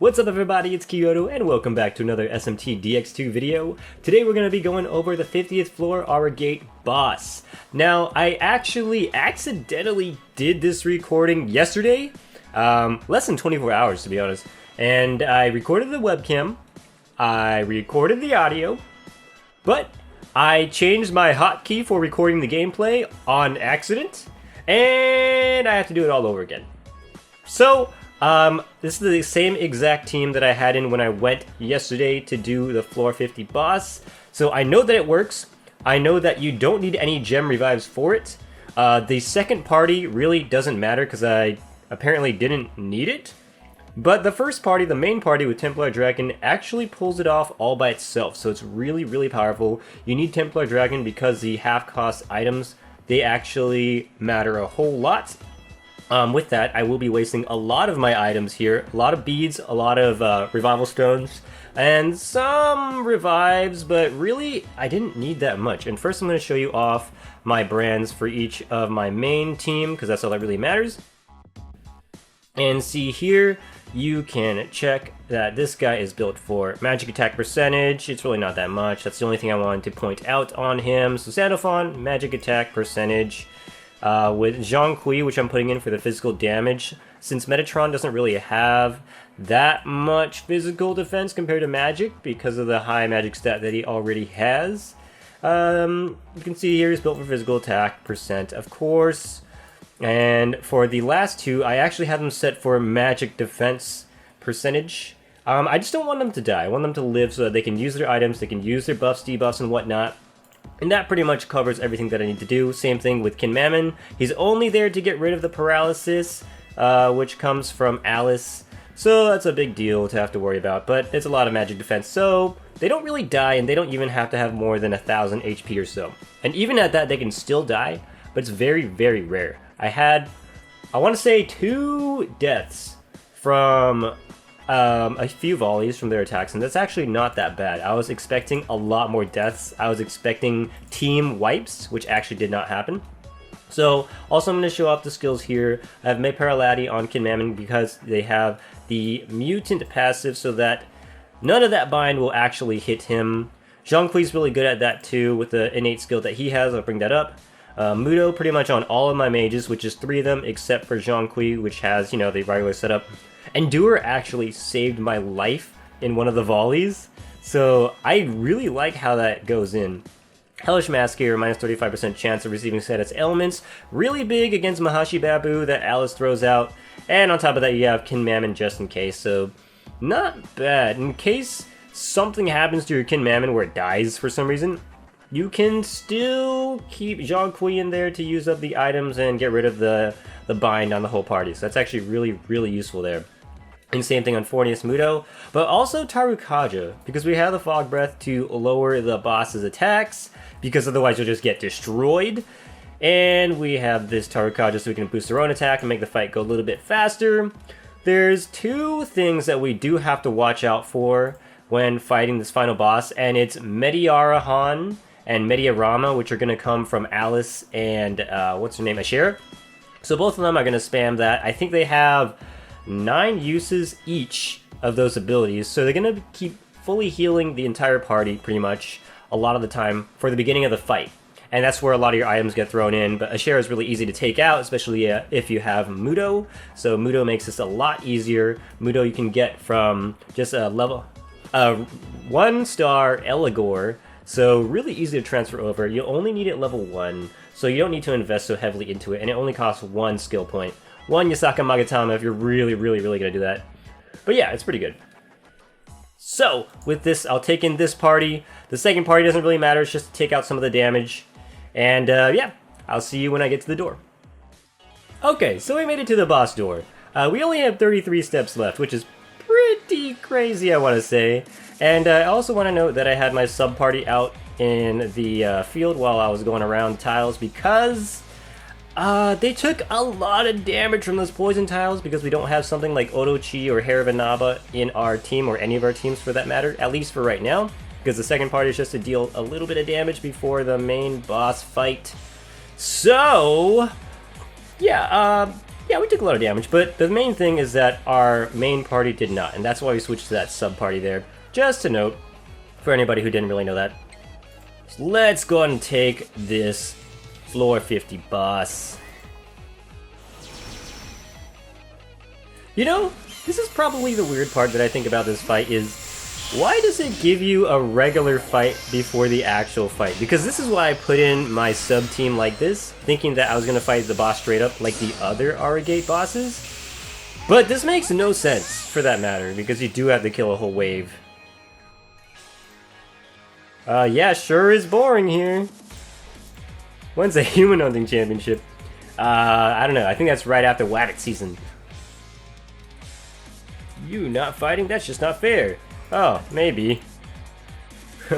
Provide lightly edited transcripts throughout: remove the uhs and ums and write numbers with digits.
What's up everybody, it's Kiyodo and welcome back to another SMT Dx2 video. Today we're going to be going over the 50th floor Aura Gate boss. Now, I actually accidentally did this recording yesterday, less than 24 hours to be honest, and I recorded the webcam, I recorded the audio, but I changed my hotkey for recording the gameplay on accident, and I have to do it all over again. So, this is the same exact team that I had in when I went yesterday to do the floor 50 boss. So I know that it works. I know that you don't need any gem revives for it. The second party really doesn't matter because I apparently didn't need it. But the first party, the main party with Templar Dragon, actually pulls it off all by itself. So it's really, really powerful. You need Templar Dragon because the half-cost items, they actually matter a whole lot. With that, I will be wasting a lot of my items here. A lot of beads, a lot of revival stones, and some revives, but really, I didn't need that much. And first I'm going to show you off my brands for each of my main team, because that's all that really matters. And see here, you can check that this guy is built for magic attack percentage. It's really not that much. That's the only thing I wanted to point out on him. So Sandalphon, magic attack percentage. With Zhonghui, which I'm putting in for the physical damage, since Metatron doesn't really have that much physical defense compared to magic because of the high magic stat that he already has. You can see here he's built for physical attack percent, of course. And for the last two, I actually have them set for magic defense percentage. I just don't want them to die. I want them to live so that they can use their items, they can use their buffs, debuffs, and whatnot. And that pretty much covers everything that I need to do. Same thing with Kinmammon. He's only there to get rid of the paralysis, which comes from Alice. So that's a big deal to have to worry about, but it's a lot of magic defense. So they don't really die, and they don't even have to have more than 1,000 HP or so. And even at that, they can still die, but it's very, very rare. I want to say 2 deaths from a few volleys from their attacks, and that's actually not that bad. I was expecting a lot more deaths. I was expecting team wipes, which actually did not happen. So, also I'm going to show off the skills here. I have May Paralati on Kinmammon because they have the mutant passive so that none of that bind will actually hit him. Zhonghui's really good at that too with the innate skill that he has. I'll bring that up. Mudo pretty much on all of my mages, which is 3 of them, except for Zhonghui, which has, you know, the regular setup. Endure actually saved my life in one of the volleys, so I really like how that goes in. Hellish Mask here, minus 35% chance of receiving status elements. Really big against Mahashi Babu that Alice throws out. And on top of that, you have Kinmammon just in case, so not bad. In case something happens to your Kinmammon where it dies for some reason, you can still keep Zhonghui in there to use up the items and get rid of the bind on the whole party. So that's actually really, really useful there. And same thing on Fornius Mudo, but also Tarukaja, because we have the Fog Breath to lower the boss's attacks, because otherwise you'll just get destroyed. And we have this Tarukaja so we can boost our own attack and make the fight go a little bit faster. There's 2 things that we do have to watch out for when fighting this final boss, and it's Mediarahan and Mediarama, which are going to come from Alice and, what's her name, Ashera. So both of them are going to spam that. I think they have 9 uses each of those abilities, so they're going to keep fully healing the entire party pretty much a lot of the time for the beginning of the fight. And that's where a lot of your items get thrown in, but Ashera is really easy to take out, especially if you have Mudo. So Mudo makes this a lot easier. Mudo you can get from just a level 1-star Eligor, so really easy to transfer over. You only need it level 1, so you don't need to invest so heavily into it, and it only costs 1 skill point. 1 Yasaka Magatama if you're really, really, really gonna do that. But yeah, it's pretty good. So, with this, I'll take in this party. The second party doesn't really matter, it's just to take out some of the damage. And yeah, I'll see you when I get to the door. Okay, so we made it to the boss door. We only have 33 steps left, which is pretty crazy, I want to say. And I also want to note that I had my sub-party out in the field while I was going around tiles because they took a lot of damage from those poison tiles because we don't have something like Orochi or Haravanaba in our team, or any of our teams for that matter, at least for right now, because the second part is just to deal a little bit of damage before the main boss fight. So, yeah, Yeah, we took a lot of damage, but the main thing is that our main party did not, and that's why we switched to that sub-party there. Just a note, for anybody who didn't really know that. So let's go ahead and take this floor 50 boss. You know, this is probably the weird part that I think about this fight is, why does it give you a regular fight before the actual fight? Because this is why I put in my sub-team like this, thinking that I was going to fight the boss straight up like the other Aura Gate bosses. But this makes no sense, for that matter, because you do have to kill a whole wave. Yeah, sure is boring here. When's the Human Hunting Championship? I don't know, I think that's right after Waddock season. You not fighting? That's just not fair. Oh, maybe.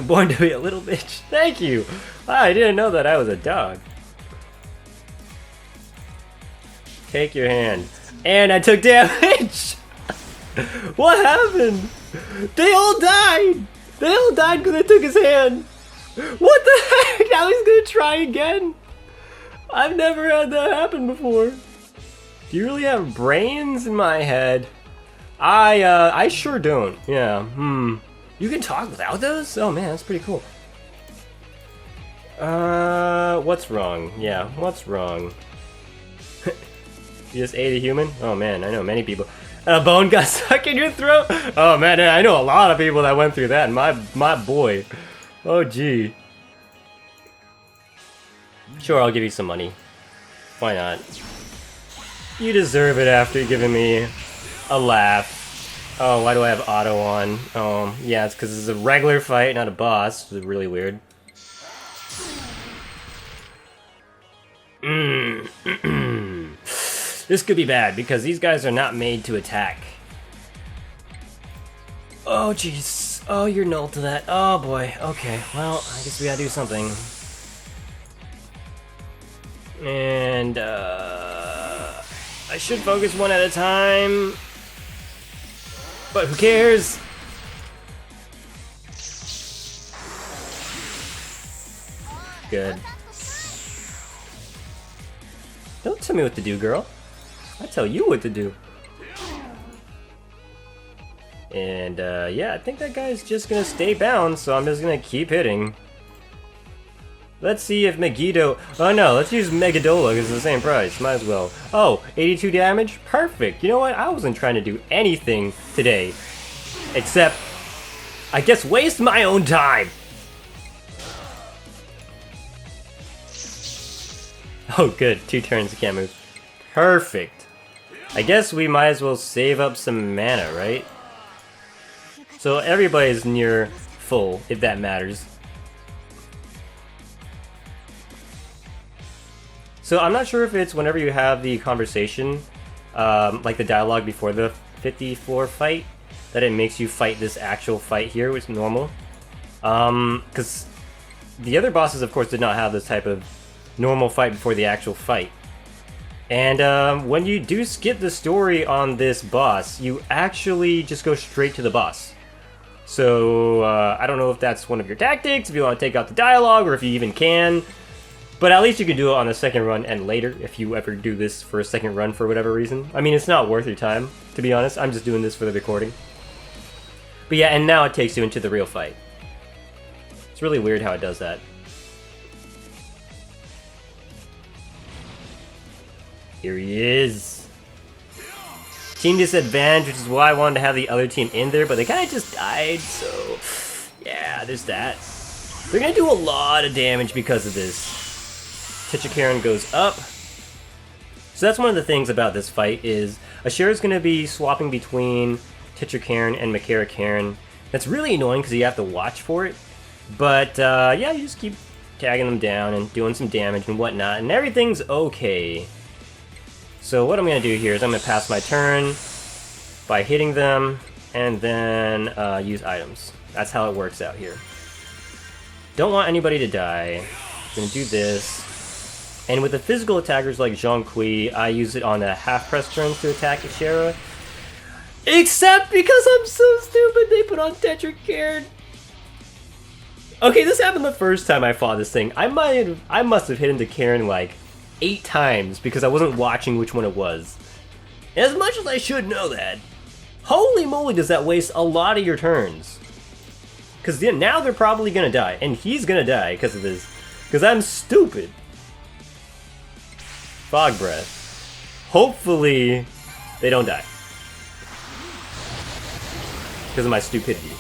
Born to be a little bitch. Thank you! I didn't know that I was a dog. Take your hand. And I took damage! What happened? They all died! They all died because I took his hand! What the heck? Now he's gonna try again? I've never had that happen before. Do you really have brains in my head? I sure don't. Yeah, You can talk without those? Oh man, that's pretty cool. What's wrong? Yeah, what's wrong? You just ate a human? Oh man, I know many people. A bone got stuck in your throat? Oh man, I know a lot of people that went through that, and my boy. Oh gee. Sure, I'll give you some money. Why not? You deserve it after giving me a laugh. Oh, why do I have auto on? Oh, yeah, it's because it's a regular fight, not a boss. It's really weird. This could be bad, because these guys are not made to attack. Oh, jeez. Oh, you're null to that. Oh, boy. Okay, well, I guess we gotta do something. And, I should focus one at a time. But who cares? Good. Don't tell me what to do, girl. I tell you what to do. And, yeah, I think that guy's just gonna stay bound, so I'm just gonna keep hitting. Let's see if Megiddo... Oh no, let's use Megadola because it's the same price. Might as well. Oh, 82 damage? Perfect. You know what? I wasn't trying to do anything today. Except, I guess, waste my own time. Oh good, 2 turns, I can't move. Perfect. I guess we might as well save up some mana, right? So everybody's near full, if that matters. So I'm not sure if it's whenever you have the conversation, like the dialogue before the 50 floor fight, that it makes you fight this actual fight here, which is normal. Because the other bosses, of course, did not have this type of normal fight before the actual fight. And when you do skip the story on this boss, you actually just go straight to the boss. So I don't know if that's one of your tactics, if you want to take out the dialogue, or if you even can. But at least you can do it on the second run and later, if you ever do this for a second run for whatever reason. I mean, it's not worth your time, to be honest. I'm just doing this for the recording. But yeah, and now it takes you into the real fight. It's really weird how it does that. Here he is. Team disadvantage, which is why I wanted to have the other team in there, but they kind of just died, so... Yeah, there's that. They're gonna do a lot of damage because of this. Karen goes up. So that's one of the things about this fight is Ashira's going to be swapping between Karen and Karen. That's really annoying because you have to watch for it. But yeah, you just keep tagging them down and doing some damage and whatnot, and everything's okay. So what I'm going to do here is I'm going to pass my turn by hitting them and then use items. That's how it works out here. Don't want anybody to die. I'm going to do this. And with the physical attackers like Jean-Qui, I use it on the half-press turns to attack Ashira. Except because I'm so stupid, they put on Karen. Okay, this happened the first time I fought this thing. I must have hit into Karen like 8 times because I wasn't watching which one it was. As much as I should know that, holy moly does that waste a lot of your turns. Because now they're probably going to die. And he's going to die because of this. Because I'm stupid. Fog Breath. Hopefully, they don't die. Because of my stupidity.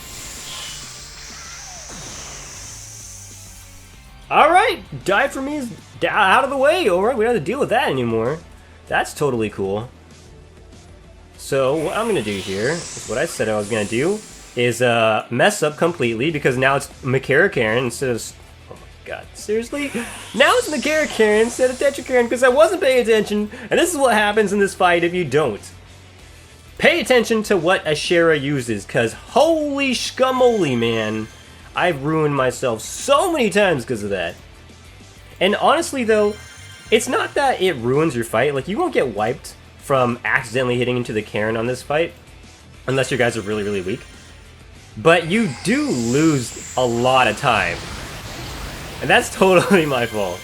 Alright, die for me is out of the way. Alright, we don't have to deal with that anymore. That's totally cool. So, what I'm going to do here is what I said I was going to do. Is mess up completely, because now it's Mecharocharon instead of... Oh my god, seriously? Now it's Mecharocharon instead of Tetracharon because I wasn't paying attention, and this is what happens in this fight if you don't. Pay attention to what Ashera uses, because holy shkamoly, man. I've ruined myself so many times because of that. And honestly though, it's not that it ruins your fight, like you won't get wiped from accidentally hitting into the Karen on this fight, unless your guys are really, really weak. But you do lose a lot of time. And that's totally my fault.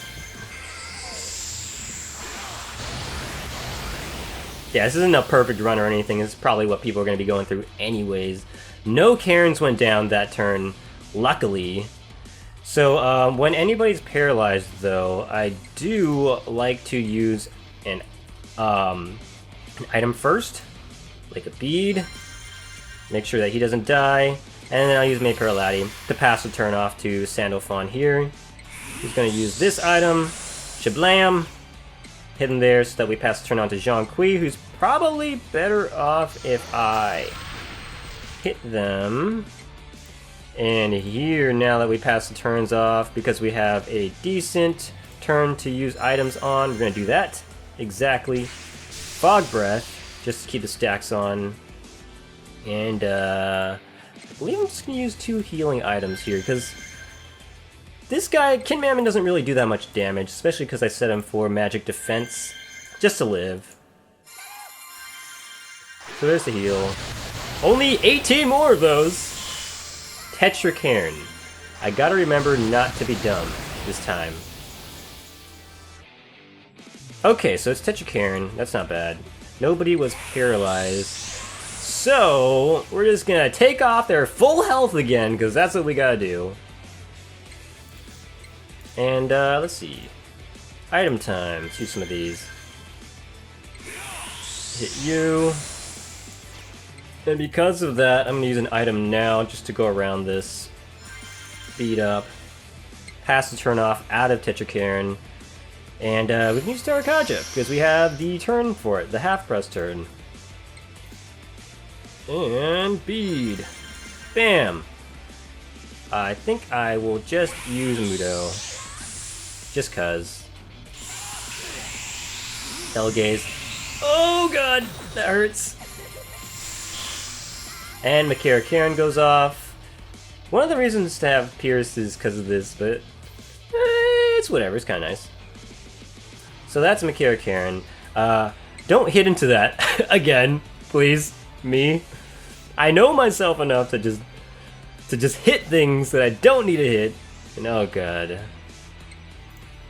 Yeah, this isn't a perfect run or anything. This is probably what people are going to be going through anyways. No Karens went down that turn, luckily. So when anybody's paralyzed, though, I do like to use an item first, like a bead. Make sure that he doesn't die. And then I'll use Mayperlati to pass the turn off to Sandalphon here. He's going to use this item. Shablam. Hit him there so that we pass the turn on to Jean-Qui, who's probably better off if I hit them. And here, now that we pass the turns off, because we have a decent turn to use items on, we're going to do that. Exactly. Fog Breath, just to keep the stacks on. And I believe I'm just going to use 2 healing items here, because this guy, Kinmammon, doesn't really do that much damage, especially because I set him for magic defense, just to live. So there's the heal. Only 18 more of those! Tetracharon. I gotta remember not to be dumb this time. Okay, so it's Tetracharon, that's not bad. Nobody was paralyzed. So, we're just gonna take off their full health again, because that's what we gotta do. And, let's see. Item time. Let's use some of these. Hit you. And because of that, I'm gonna use an item now, just to go around this. Beat up. Pass the turn off out of Tetracharon. And, we can use Tarakaja, because we have the turn for it, the half-press turn. And bead. Bam! I think I will just use Mudo. Just cuz. Hellgaze. Oh god! That hurts! And Mecharocharon goes off. One of the reasons to have Pierce is because of this, but it's whatever, it's kinda nice. So that's Mecharocharon. Don't hit into that again, please. Me. I know myself enough to just hit things that I don't need to hit. And oh god.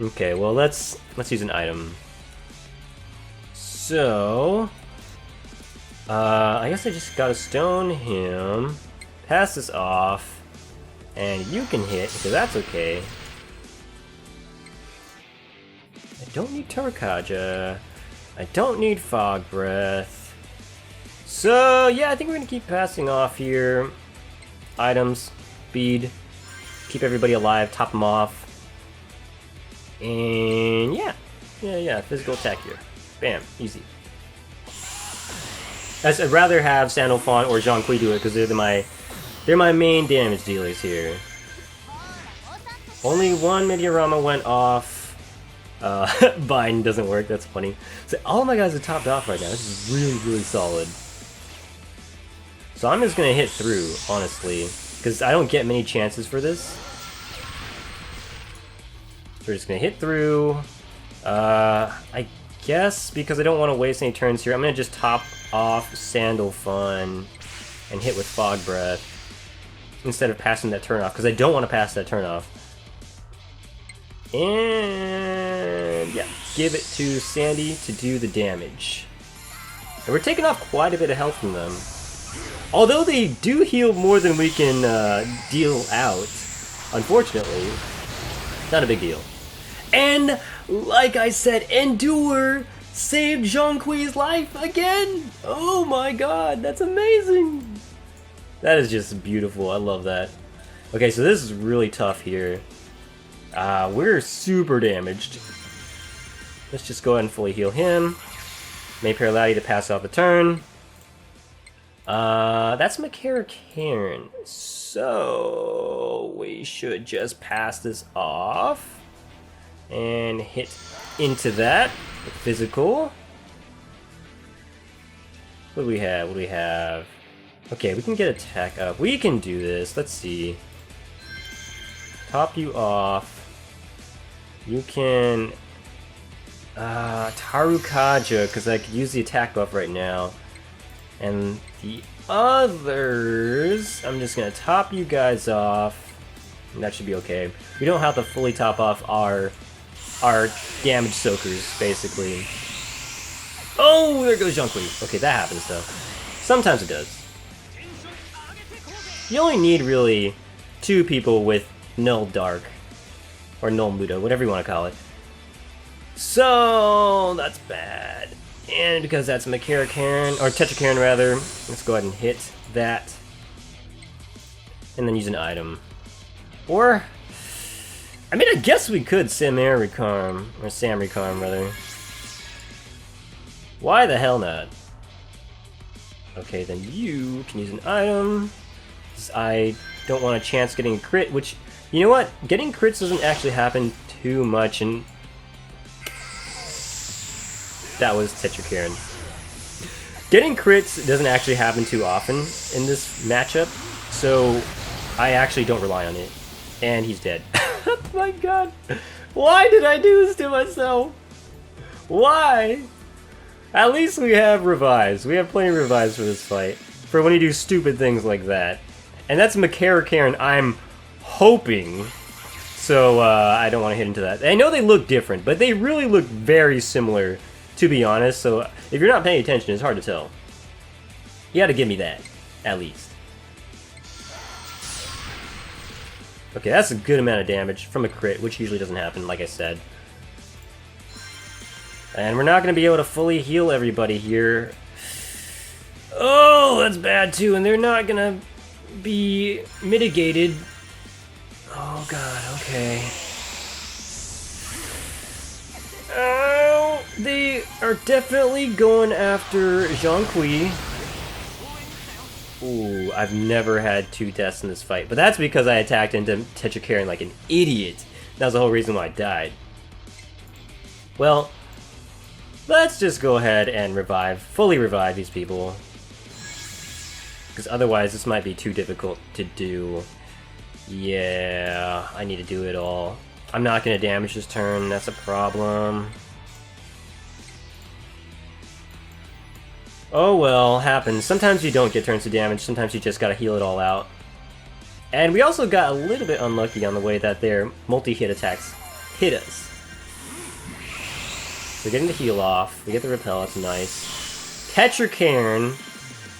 Okay, well let's use an item. So I guess I just gotta stone him, pass this off, and you can hit, because that's okay. I don't need Tarakaja. I don't need Fog Breath. So, yeah, I think we're going to keep passing off here. Items, bead, keep everybody alive, top them off. And yeah, physical attack here. Bam, easy. I'd rather have Sandalphon or Jean-Qui do it, because they're my main damage dealers here. Only one Meteorama went off. Bind doesn't work, that's funny. So all of my guys are topped off right now. This is really, really solid. So I'm just gonna hit through, honestly, because I don't get many chances for this. So we're just gonna hit through. I guess because I don't want to waste any turns here, I'm gonna just top off Sandalphon and hit with Fog Breath instead of passing that turn off, because I don't want to pass that turn off. And yeah, give it to Sandy to do the damage. And we're taking off quite a bit of health from them. Although they do heal more than we can deal out, unfortunately, not a big deal. And, like I said, Endure saved Zhongkui's life again! Oh my god, that's amazing! That is just beautiful, I love that. Okay, so this is really tough here. We're super damaged. Let's just go ahead and fully heal him. May allow you to pass off the turn. That's Makara Cairn. So we should just pass this off and hit into that. Physical. What do we have? What do we have? Okay, we can get attack up. We can do this. Let's see. Top you off. You can Tarukaja, because I could use the attack buff right now. And the others, I'm just gonna top you guys off. And that should be okay. We don't have to fully top off our damage soakers, basically. Oh, there goes Zhongkui. Okay, that happens though. Sometimes it does. You only need really 2 people with Null Dark. Or Null Muda, whatever you want to call it. So, that's bad. And because that's Makara Cairn, or Tetra Cairn rather, let's go ahead and hit that. And then use an item. Or, I mean, I guess we could Samarikarm, or Samrikarm rather. Why the hell not? Okay, then you can use an item. I don't want a chance getting a crit, which, you know what? Getting crits doesn't actually happen too much, and that was Tetra Cairn. Getting crits doesn't actually happen too often in this matchup, so I actually don't rely on it. And he's dead. Oh my god. Why did I do this to myself? Why? At least we have revives. We have plenty of revives for this fight. For when you do stupid things like that. And that's Makara Cairn, I'm hoping. So I don't want to hit into that. I know they look different, but they really look very similar, to be honest. So if you're not paying attention, it's hard to tell. You gotta give me that, at least. Okay, that's a good amount of damage from a crit, which usually doesn't happen, like I said. And we're not going to be able to fully heal everybody here. Oh, that's bad too, and they're not going to be mitigated. Oh god, okay. Oh, they are definitely going after Zhongkui. Ooh, I've never had 2 deaths in this fight, but that's because I attacked into Tetra Cairn like an idiot. That was the whole reason why I died. Well, let's just go ahead and fully revive these people. Because otherwise this might be too difficult to do. Yeah, I need to do it all. I'm not going to damage this turn, that's a problem. Oh well, happens. Sometimes you don't get turns to damage, sometimes you just gotta heal it all out. And we also got a little bit unlucky on the way that their multi-hit attacks hit us. So getting the heal off, we get the repel, that's nice. Tetra Cairn.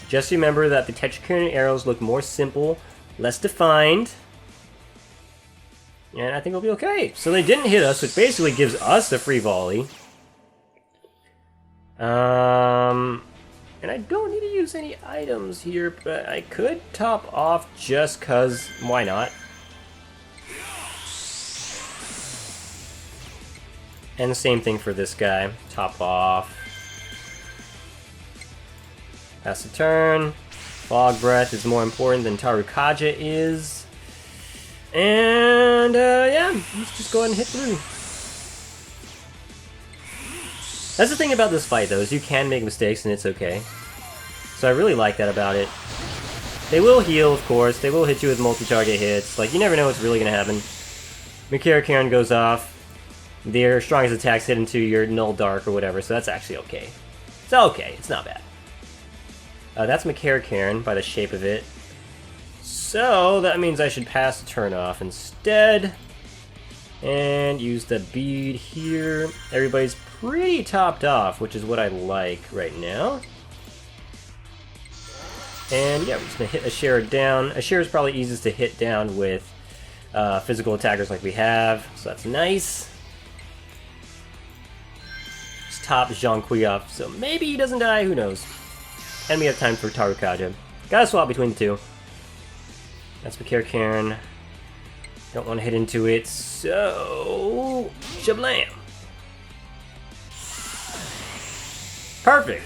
Just remember that the Tetra Cairn arrows look more simple, less defined. And I think we'll be okay. So they didn't hit us, which basically gives us the free volley. And I don't need to use any items here, but I could top off just cause why not? And the same thing for this guy. Top off. Pass the turn. Fog Breath is more important than Tarukaja is. And yeah, let's just go ahead and hit through. That's the thing about this fight, though, is you can make mistakes and it's okay. So I really like that about it. They will heal, of course. They will hit you with multi-target hits. Like, you never know what's really going to happen. Makara Cairn goes off. Their strongest attacks hit into your Null Dark or whatever, so that's actually okay. It's okay. It's not bad. That's Makara Cairn by the shape of it. So that means I should pass the turn off instead. And use the bead here. Everybody's pretty topped off, which is what I like right now. And yeah, we're just gonna hit Ashera down. Ashera is probably easiest to hit down with physical attackers like we have, so that's nice. Just top Zhongqi off, so maybe he doesn't die, who knows. And we have time for Tarukaja. Gotta swap between the two. That's Karen. Don't want to hit into it, so... Shablam! Perfect!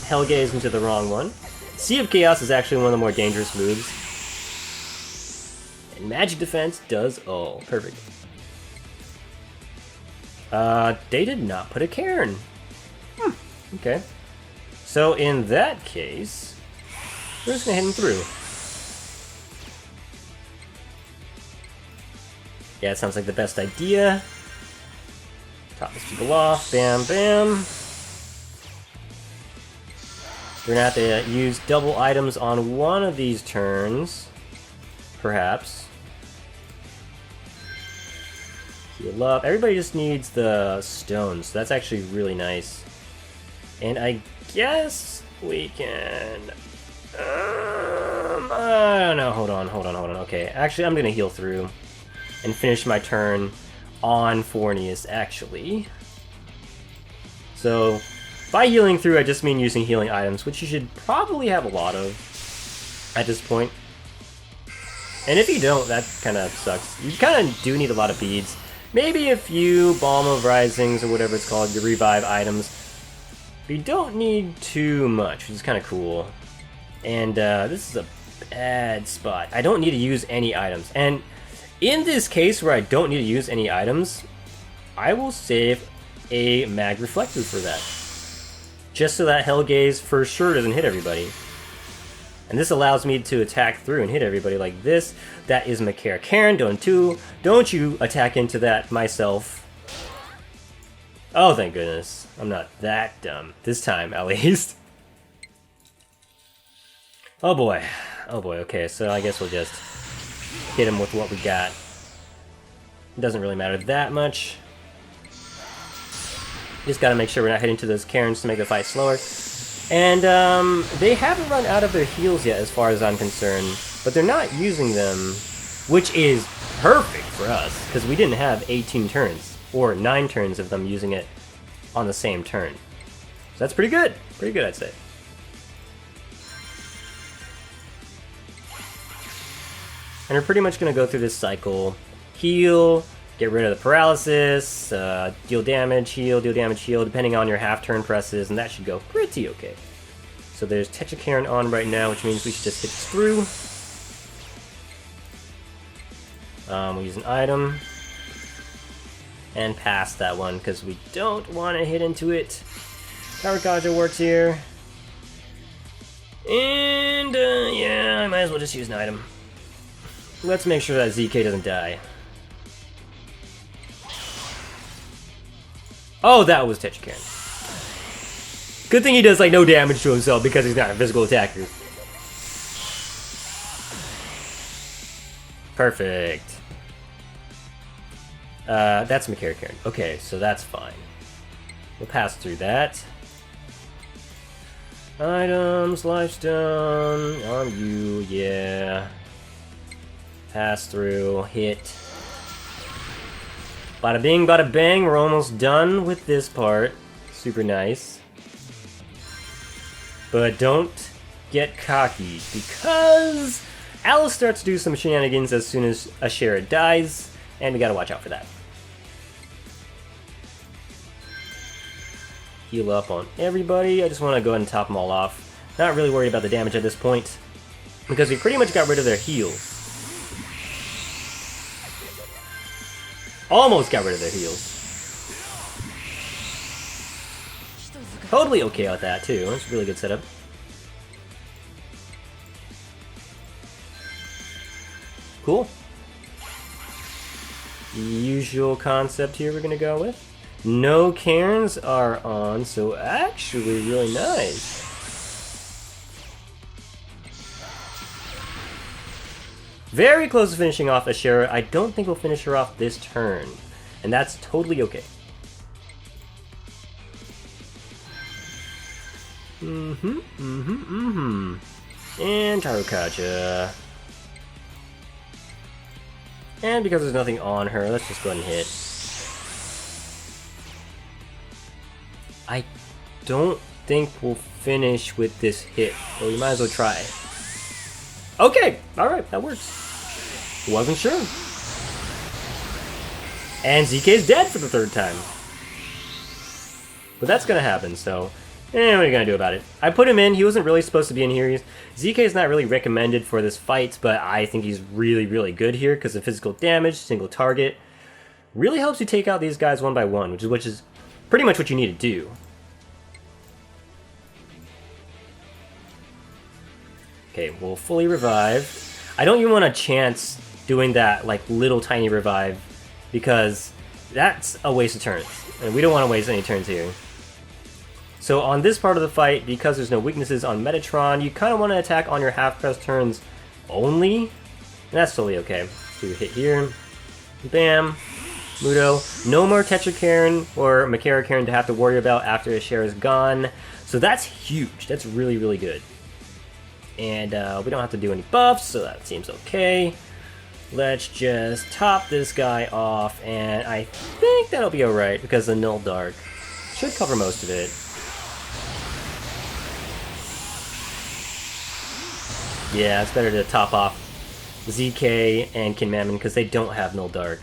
Hellgaze into the wrong one. Sea of Chaos is actually one of the more dangerous moves. And Magic Defense does all. Perfect. They did not put a Cairn. Okay. So in that case, we're just gonna hit him through. Yeah, it sounds like the best idea. Top these people off. Bam, bam. We're gonna have to use double items on one of these turns. Perhaps. Heal up. Everybody just needs the stones. So that's actually really nice. And I guess we can... I don't know. Hold on. Okay, actually, I'm gonna heal through and finish my turn on Fornius, actually. So, by healing through, I just mean using healing items, which you should probably have a lot of at this point. And if you don't, that kind of sucks. You kind of do need a lot of beads. Maybe a few Balm of Risings or whatever it's called, your revive items. But you don't need too much, which is kind of cool. And this is a bad spot. I don't need to use any items. And in this case where I don't need to use any items, I will save a Mag Reflective for that. Just so that Hellgaze for sure doesn't hit everybody. And this allows me to attack through and hit everybody like this. That is Karen, don't you attack into that myself. Oh, thank goodness. I'm not that dumb. This time, at least. Oh boy. Okay, so I guess we'll just hit him with what we got. It doesn't really matter that much. Just gotta make sure we're not hitting to those Karens to make the fight slower. And they haven't run out of their heals yet, as far as I'm concerned. But they're not using them, which is perfect for us, because we didn't have 18 turns, or 9 turns of them using it on the same turn. So that's pretty good. Pretty good, I'd say. And we're pretty much going to go through this cycle. Heal, get rid of the paralysis, deal damage, heal, depending on your half-turn presses, and that should go pretty okay. So there's Techikarin on right now, which means we should just hit this through. We'll use an item. And pass that one, because we don't want to hit into it. Tarukaja works here. And, yeah, I might as well just use an item. Let's make sure that ZK doesn't die. Oh, that was Techikarin. Good thing he does, like, no damage to himself because he's not a physical attacker. Perfect. That's Karen. Okay, so that's fine. We'll pass through that. Items, lifestone, on you, yeah. Pass through, hit. Bada bing, bada bang, we're almost done with this part. Super nice. But don't get cocky, because Alice starts to do some shenanigans as soon as Ashera dies, and we gotta watch out for that. Heal up on everybody. I just want to go ahead and top them all off. Not really worried about the damage at this point, because we pretty much got rid of their heals. Almost got rid of their heals. Totally okay with that, too. That's a really good setup. Cool. The usual concept here we're going to go with. No Cairns are on, so actually really nice. Very close to finishing off Ashera. I don't think we'll finish her off this turn, and that's totally okay. And Tarukaja. And because there's nothing on her, let's just go ahead and hit. I don't think we'll finish with this hit, but we might as well try. Okay, alright, that works. Wasn't sure. And ZK's dead for the third time. But that's gonna happen, so what are you gonna do about it? I put him in, he wasn't really supposed to be in here. ZK is not really recommended for this fight, but I think he's really, really good here because of physical damage, single target. Really helps you take out these guys one by one, which is pretty much what you need to do. Okay, we'll fully revive. I don't even want a chance doing that like little tiny revive because that's a waste of turns. And we don't want to waste any turns here. So on this part of the fight, because there's no weaknesses on Metatron, you kind of want to attack on your half-press turns only. And that's totally okay. So you hit here. Bam. Mudo. No more Tetra or Makara to have to worry about after Ashera is gone. So that's huge. That's really, really good. And we don't have to do any buffs, so that seems okay. Let's just top this guy off, and I think that'll be alright, because the Null Dark should cover most of it. Yeah, it's better to top off ZK and Kinmammon, because they don't have Null Dark.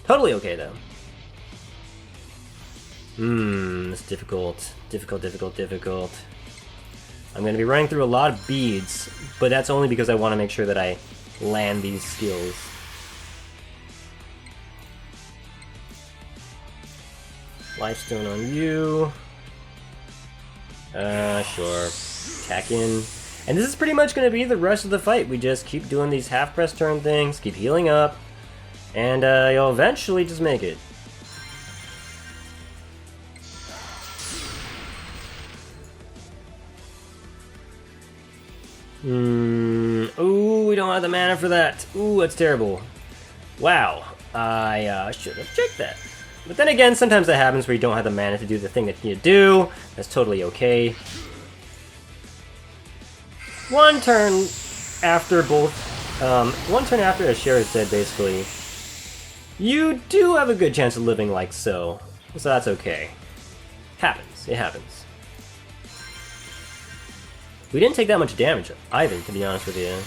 Totally okay, though. It's difficult. Difficult. I'm going to be running through a lot of beads, but that's only because I want to make sure that I land these skills. Lifestone on you. Sure. Attack in. And this is pretty much going to be the rest of the fight. We just keep doing these half-press turn things, keep healing up, and you'll eventually just make it. Ooh, we don't have the mana for that. Ooh, that's terrible. Wow, I should have checked that. But then again, sometimes that happens where you don't have the mana to do the thing that you do. That's totally okay. One turn after Ashera is dead, basically, you do have a good chance of living like so. So that's okay. Happens. It happens. We didn't take that much damage either, to be honest with you.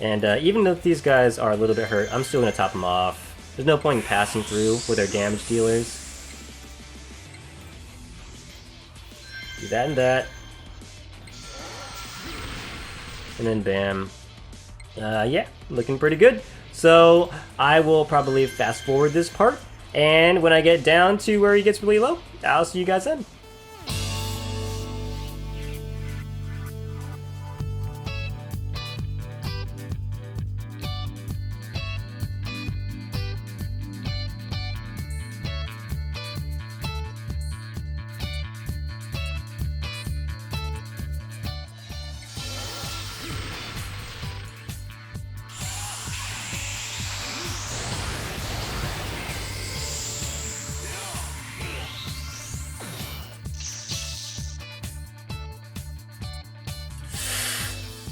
And even if these guys are a little bit hurt, I'm still going to top them off. There's no point in passing through with our damage dealers. Do that and that. And then bam. Yeah, looking pretty good. So I will probably fast forward this part. And when I get down to where he gets really low, I'll see you guys then.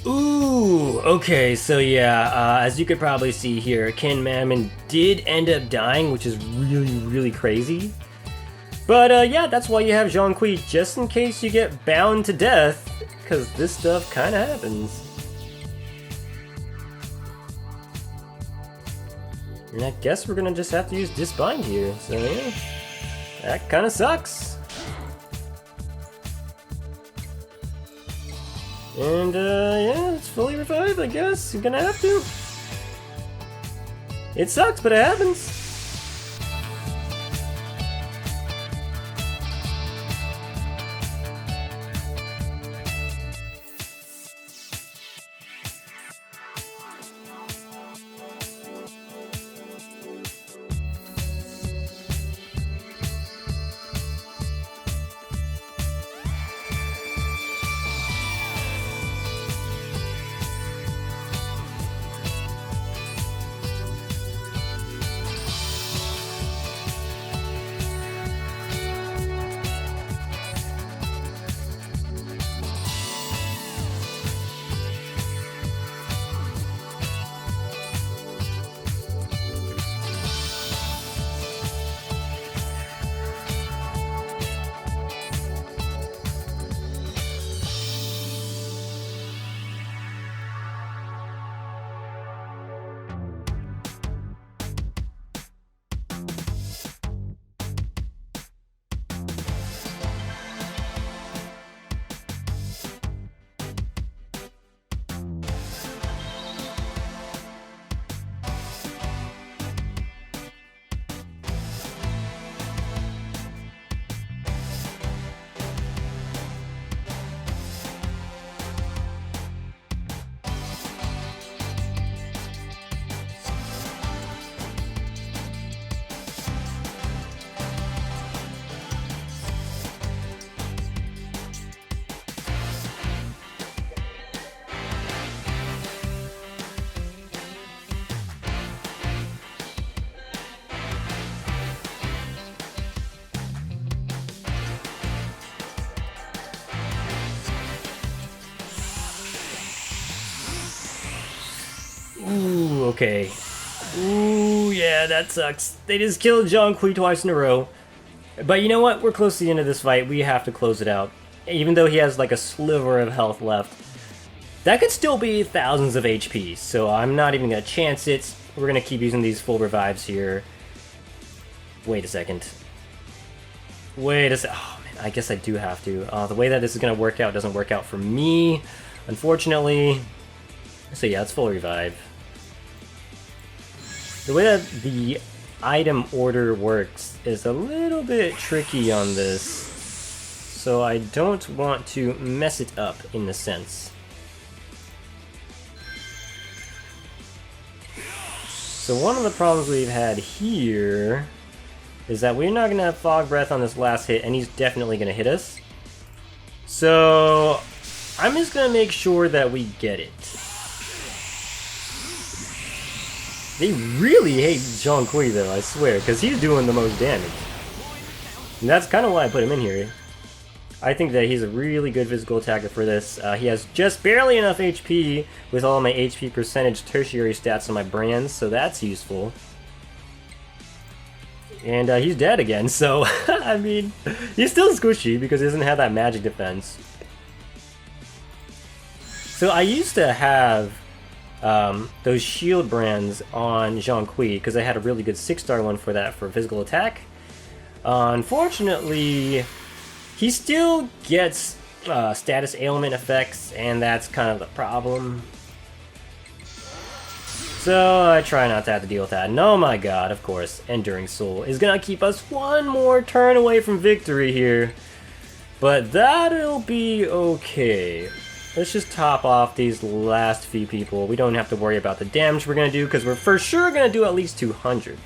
Ooh, okay, so yeah, as you could probably see here, Kinmammon did end up dying, which is really, really crazy. But yeah, that's why you have Zhonghui, just in case you get bound to death, because this stuff kind of happens. And I guess we're gonna just have to use Disbind here, so yeah, that kind of sucks. And yeah, it's fully revived, I guess. You're gonna have to. It sucks, but it happens. Ooh, okay. Ooh, yeah, that sucks. They just killed Zhonghui twice in a row. But you know what? We're close to the end of this fight. We have to close it out. Even though he has like a sliver of health left. That could still be thousands of HP, so I'm not even going to chance it. We're going to keep using these full revives here. Wait a second. Wait a sec. Oh, man, I guess I do have to. The way that this is going to work out doesn't work out for me, unfortunately. So yeah, it's full revive. The way that the item order works is a little bit tricky on this. So I don't want to mess it up in a sense. So one of the problems we've had here is that we're not going to have Fog Breath on this last hit, and he's definitely going to hit us. So I'm just going to make sure that we get it. They really hate Zhonghui though, I swear, because he's doing the most damage. And that's kind of why I put him in here. I think that he's a really good physical attacker for this. He has just barely enough HP with all my HP percentage tertiary stats on my brands, so that's useful. And he's dead again, so I mean, he's still squishy because he doesn't have that magic defense. So I used to have those shield brands on Zhonghui because I had a really good 6-star one for that for physical attack. Unfortunately, he still gets status ailment effects, and that's kind of the problem. So I try not to have to deal with that. And oh my god, of course, Enduring Soul is gonna keep us one more turn away from victory here. But that'll be okay. Let's just top off these last few people. We don't have to worry about the damage we're gonna do, because we're for sure gonna do at least 200.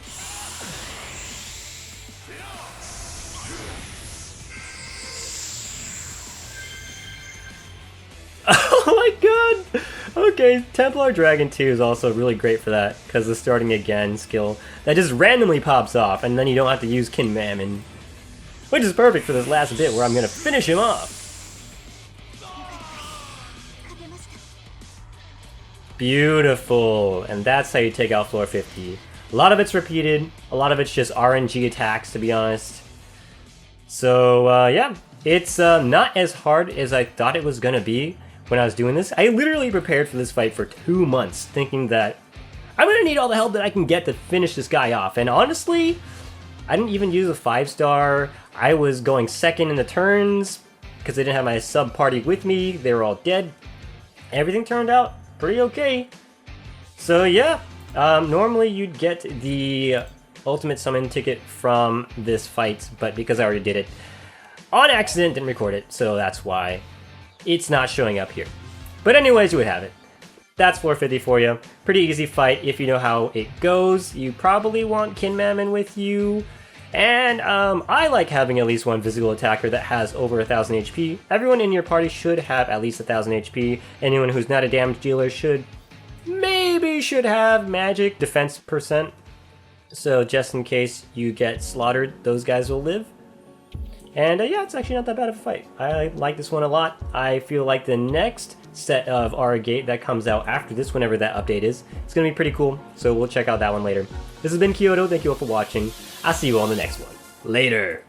Oh my god! Okay, Templar Dragon 2 is also really great for that, because the starting again skill that just randomly pops off, and then you don't have to use Kin Mammon. Which is perfect for this last bit where I'm gonna finish him off. Beautiful! And that's how you take out floor 50. A lot of it's repeated, a lot of it's just RNG attacks, to be honest. So, yeah, it's not as hard as I thought it was gonna be when I was doing this. I literally prepared for this fight for 2 months, thinking that I'm gonna need all the help that I can get to finish this guy off. And honestly, I didn't even use a 5-star. I was going second in the turns because I didn't have my sub party with me. They were all dead. Everything turned out pretty okay. So yeah, normally you'd get the ultimate summon ticket from this fight, but because I already did it on accident, didn't record it, so that's why it's not showing up here. But anyways, you would have it. That's 450 for you. Pretty easy fight if you know how it goes. You probably want Kin Mammon with you. And I like having at least one physical attacker that has over 1000 HP. Everyone in your party should have at least 1000 HP. Anyone who's not a damage dealer should have magic defense percent. So just in case you get slaughtered, those guys will live. And yeah, it's actually not that bad of a fight. I like this one a lot. I feel like the next set of Aura Gate that comes out after this, whenever that update is, it's going to be pretty cool. So we'll check out that one later. This has been Kiyodo. Thank you all for watching. I'll see you all in the next one. Later.